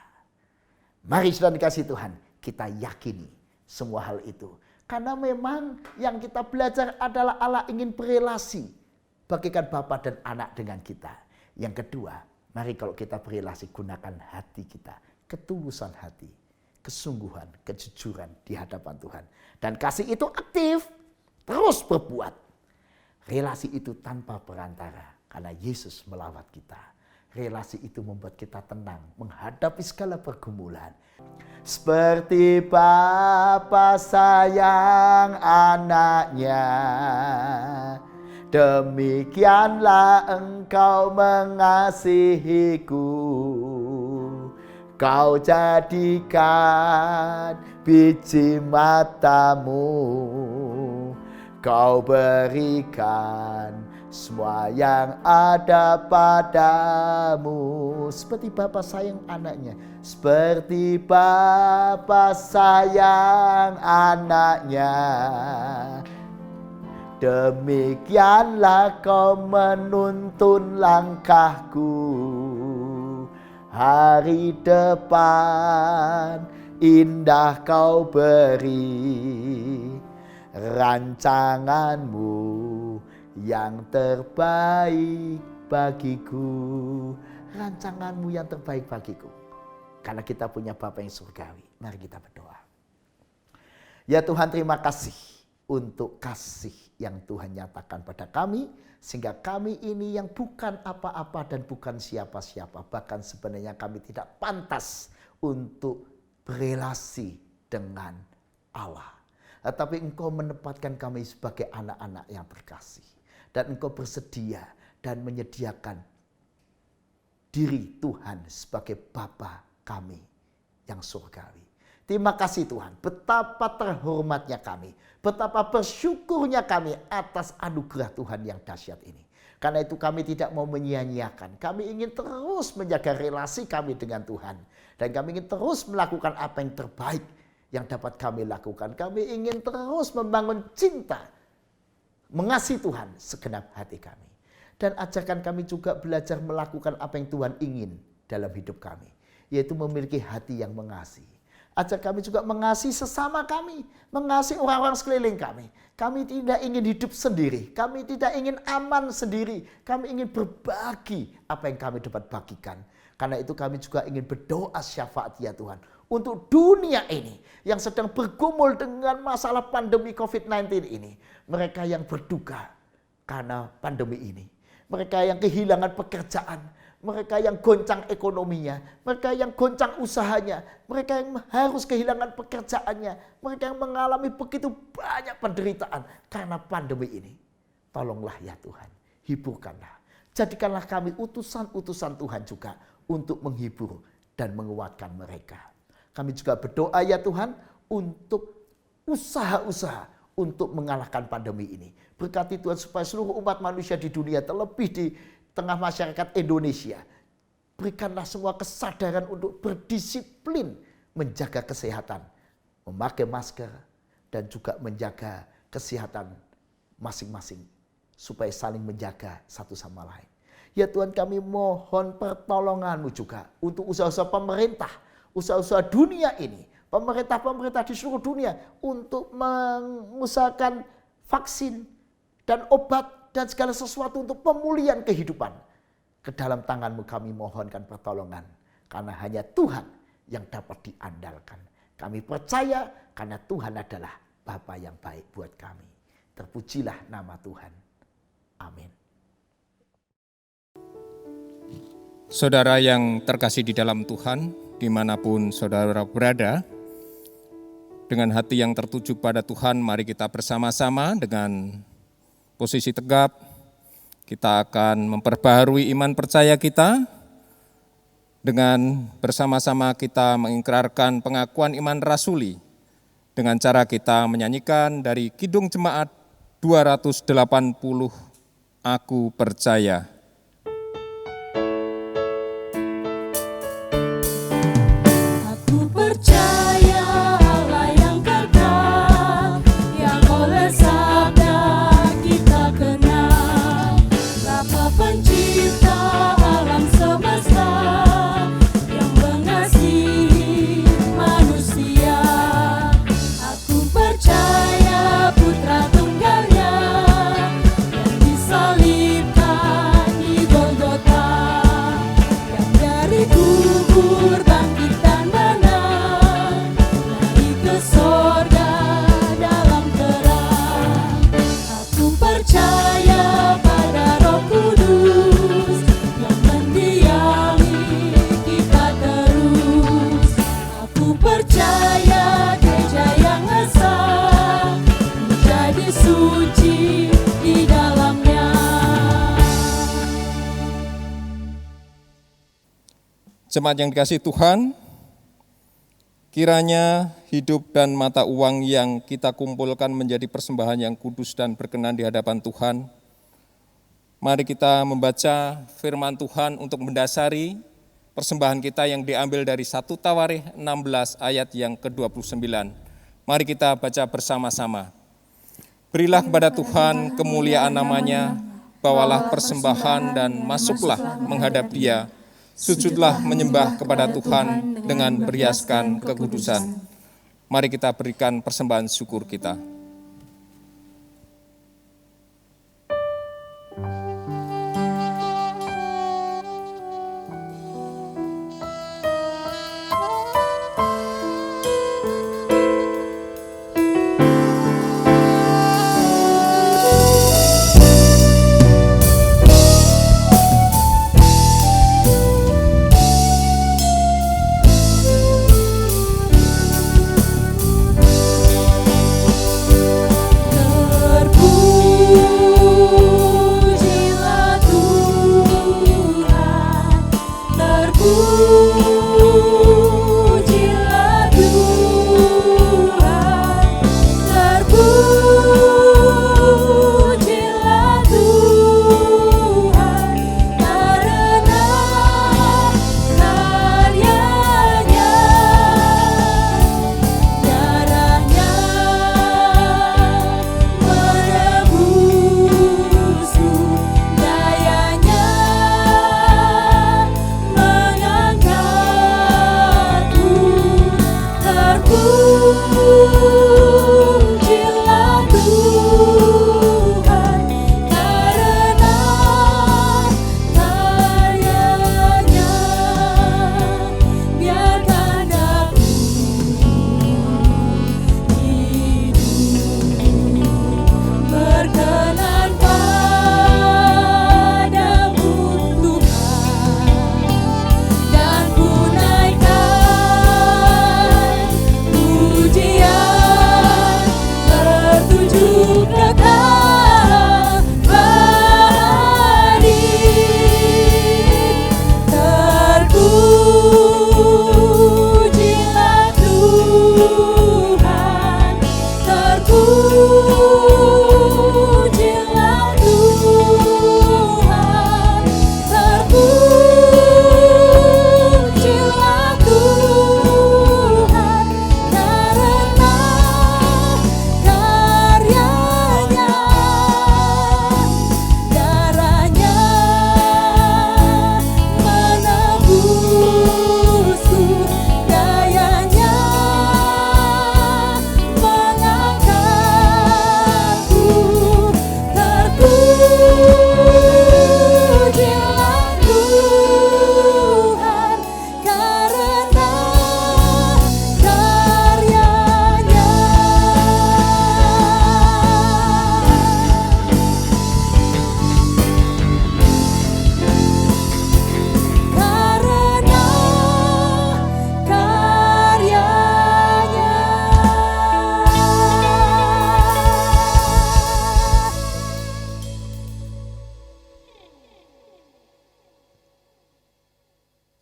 Mari saudara dikasih Tuhan, kita yakini semua hal itu. Karena memang yang kita belajar adalah Allah ingin berelasi bagaikan Bapa dan anak dengan kita. Yang kedua, mari kalau kita berelasi gunakan hati kita, ketulusan hati, kesungguhan, kejujuran di hadapan Tuhan. Dan kasih itu aktif, terus berbuat. Relasi itu tanpa perantara karena Yesus melawat kita. Relasi itu membuat kita tenang menghadapi segala pergumulan. Seperti Bapa sayang anaknya, demikianlah engkau mengasihiku. Kau jadikan biji matamu, kau berikan semua yang ada padamu. Seperti Bapa sayang anaknya, seperti Bapa sayang anaknya, demikianlah kau menuntun langkahku. Hari depan indah kau beri, rancanganmu yang terbaik bagiku. Rancanganmu yang terbaik bagiku. Karena kita punya Bapa yang surgawi. Mari kita berdoa. Ya Tuhan, terima kasih untuk kasih yang Tuhan nyatakan pada kami. Sehingga kami ini yang bukan apa-apa dan bukan siapa-siapa. Bahkan sebenarnya kami tidak pantas untuk berelasi dengan Allah. Tetapi Engkau menempatkan kami sebagai anak-anak yang terkasih. Dan Engkau bersedia dan menyediakan diri Tuhan sebagai Bapa kami yang surgawi. Terima kasih Tuhan, betapa terhormatnya kami, betapa bersyukurnya kami atas anugerah Tuhan yang dahsyat ini. Karena itu kami tidak mau menyia-nyiakan, kami ingin terus menjaga relasi kami dengan Tuhan. Dan kami ingin terus melakukan apa yang terbaik yang dapat kami lakukan. Kami ingin terus membangun cinta, mengasihi Tuhan segenap hati kami. Dan ajarkan kami juga belajar melakukan apa yang Tuhan ingin dalam hidup kami. Yaitu memiliki hati yang mengasihi. Ajar kami juga mengasihi sesama kami, mengasihi orang-orang sekeliling kami. Kami tidak ingin hidup sendiri, kami tidak ingin aman sendiri. Kami ingin berbagi apa yang kami dapat bagikan. Karena itu kami juga ingin berdoa syafaat ya Tuhan. Untuk dunia ini yang sedang bergumul dengan masalah pandemi COVID-19 ini. Mereka yang berduka karena pandemi ini. Mereka yang kehilangan pekerjaan. Mereka yang goncang ekonominya, mereka yang goncang usahanya, mereka yang harus kehilangan pekerjaannya, mereka yang mengalami begitu banyak penderitaan karena pandemi ini. Tolonglah ya Tuhan, hiburkanlah. Jadikanlah kami utusan-utusan Tuhan juga untuk menghibur dan menguatkan mereka. Kami juga berdoa ya Tuhan untuk usaha-usaha untuk mengalahkan pandemi ini. Berkati Tuhan supaya seluruh umat manusia di dunia, terlebih di tengah masyarakat Indonesia, berikanlah semua kesadaran untuk berdisiplin menjaga kesehatan, memakai masker, dan juga menjaga kesehatan masing-masing, supaya saling menjaga satu sama lain. Ya Tuhan, kami mohon pertolongan-Mu juga untuk usaha-usaha pemerintah, usaha-usaha dunia ini, pemerintah-pemerintah di seluruh dunia untuk mengusahakan vaksin dan obat dan segala sesuatu untuk pemulihan kehidupan. Ke dalam tangan-Mu kami mohonkan pertolongan. Karena hanya Tuhan yang dapat diandalkan. Kami percaya karena Tuhan adalah Bapa yang baik buat kami. Terpujilah nama Tuhan. Amin. Saudara yang terkasih di dalam Tuhan, dimanapun saudara berada, dengan hati yang tertuju pada Tuhan, mari kita bersama-sama dengan posisi tegap, kita akan memperbaharui iman percaya kita dengan bersama-sama kita mengikrarkan pengakuan iman rasuli dengan cara kita menyanyikan dari Kidung Jemaat 280, Aku Percaya. Aku percaya Allah yang kekal, yang oleh sabda kita kenal, Bapa pencipta alam semesta, yang mengasihi manusia. Aku percaya Jemaat yang dikasihi Tuhan, kiranya hidup dan mata uang yang kita kumpulkan menjadi persembahan yang kudus dan berkenan di hadapan Tuhan. Mari kita membaca firman Tuhan untuk mendasari persembahan kita yang diambil dari 1 Tawarikh 16 ayat yang ke-29. Mari kita baca bersama-sama. Berilah kepada Tuhan kemuliaan namanya, bawalah persembahan dan masuklah menghadap Dia. Sujudlah menyembah kepada Tuhan dengan berhiaskan kekudusan. Mari kita berikan persembahan syukur kita.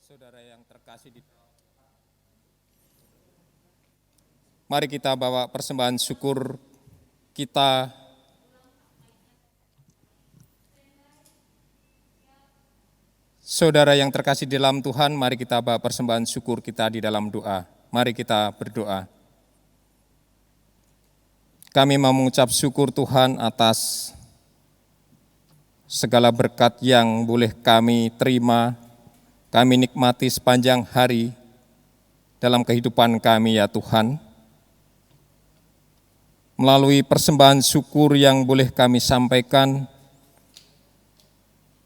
Saudara yang terkasih mari kita bawa persembahan syukur kita Saudara yang terkasih di dalam Tuhan, mari kita bawa persembahan syukur kita di dalam doa. Mari kita berdoa. Kami mau mengucap syukur Tuhan atas segala berkat yang boleh kami terima, kami nikmati sepanjang hari dalam kehidupan kami ya Tuhan. Melalui persembahan syukur yang boleh kami sampaikan,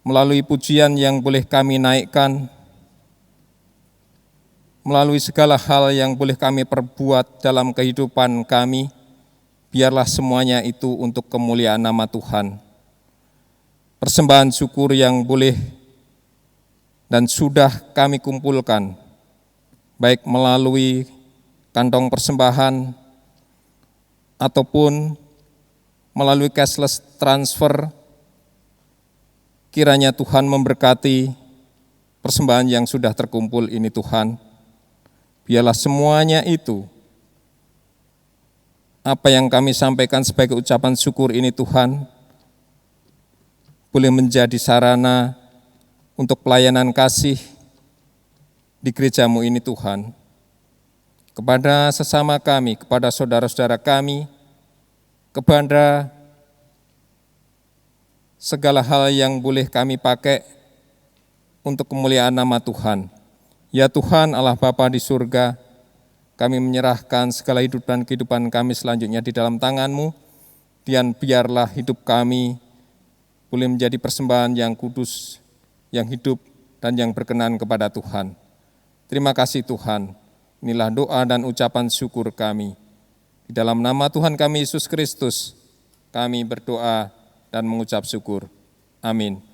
melalui pujian yang boleh kami naikkan, melalui segala hal yang boleh kami perbuat dalam kehidupan kami, biarlah semuanya itu untuk kemuliaan nama Tuhan. Persembahan syukur yang boleh dan sudah kami kumpulkan, baik melalui kantong persembahan ataupun melalui cashless transfer, kiranya Tuhan memberkati persembahan yang sudah terkumpul ini Tuhan, biarlah semuanya itu, apa yang kami sampaikan sebagai ucapan syukur ini Tuhan, boleh menjadi sarana untuk pelayanan kasih di gereja-Mu ini Tuhan, kepada sesama kami, kepada saudara-saudara kami, kepada segala hal yang boleh kami pakai untuk kemuliaan nama Tuhan. Ya Tuhan Allah Bapa di surga, kami menyerahkan segala hidup dan kehidupan kami selanjutnya di dalam tangan-Mu, dan biarlah hidup kami boleh menjadi persembahan yang kudus, yang hidup, dan yang berkenan kepada Tuhan. Terima kasih Tuhan, inilah doa dan ucapan syukur kami. Di dalam nama Tuhan kami Yesus Kristus, kami berdoa dan mengucap syukur. Amin.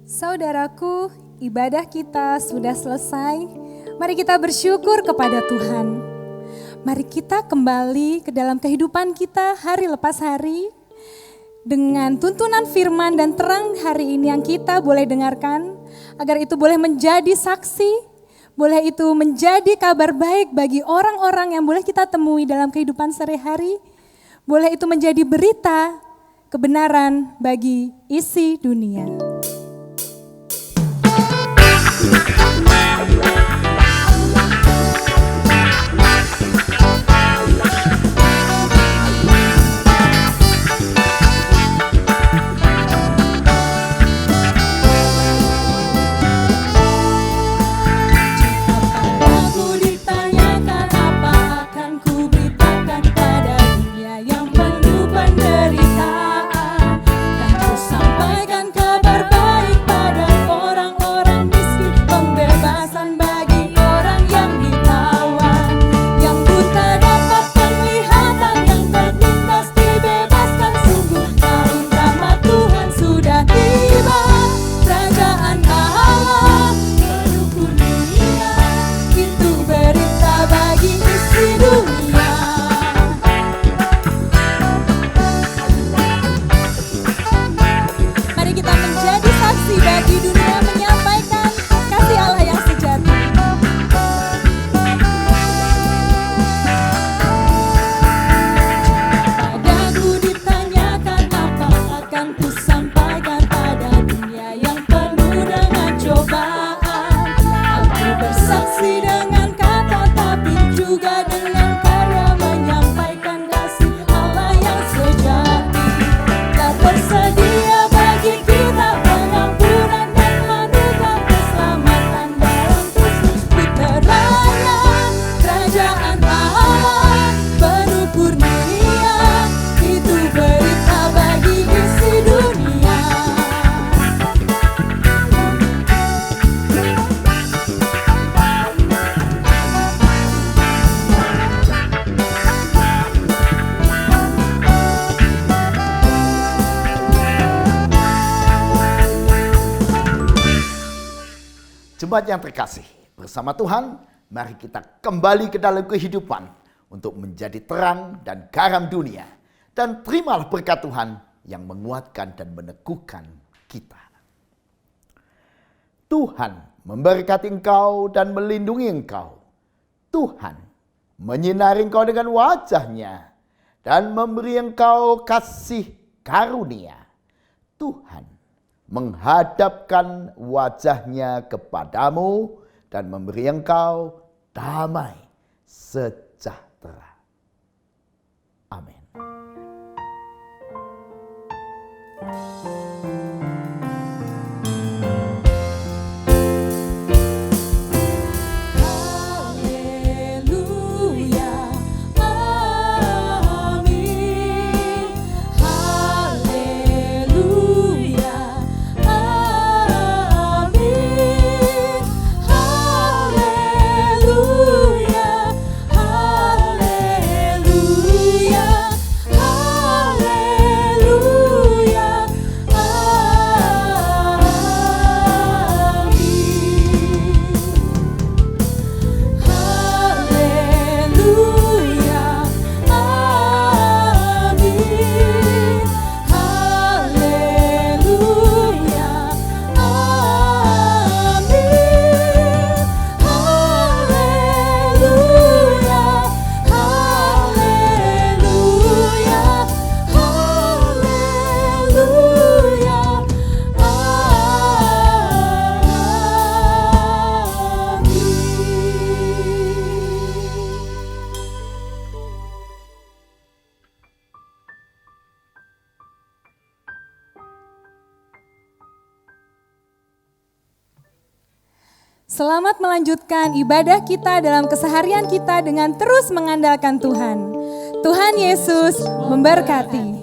Saudaraku, ibadah kita sudah selesai. Mari kita bersyukur kepada Tuhan. Mari kita kembali ke dalam kehidupan kita hari lepas hari dengan tuntunan firman dan terang hari ini yang kita boleh dengarkan, agar itu boleh menjadi saksi, boleh itu menjadi kabar baik bagi orang-orang yang boleh kita temui dalam kehidupan sehari-hari, boleh itu menjadi berita kebenaran bagi isi dunia. Jemaat yang terkasih, bersama Tuhan, mari kita kembali ke dalam kehidupan untuk menjadi terang dan garam dunia. Dan terimalah berkat Tuhan yang menguatkan dan meneguhkan kita. Tuhan memberkati engkau dan melindungi engkau. Tuhan menyinari engkau dengan wajah-Nya dan memberi engkau kasih karunia. Tuhan menghadapkan wajah-Nya kepadamu dan memberi engkau damai sejahtera. Amin. Selamat melanjutkan ibadah kita dalam keseharian kita dengan terus mengandalkan Tuhan. Tuhan Yesus memberkati.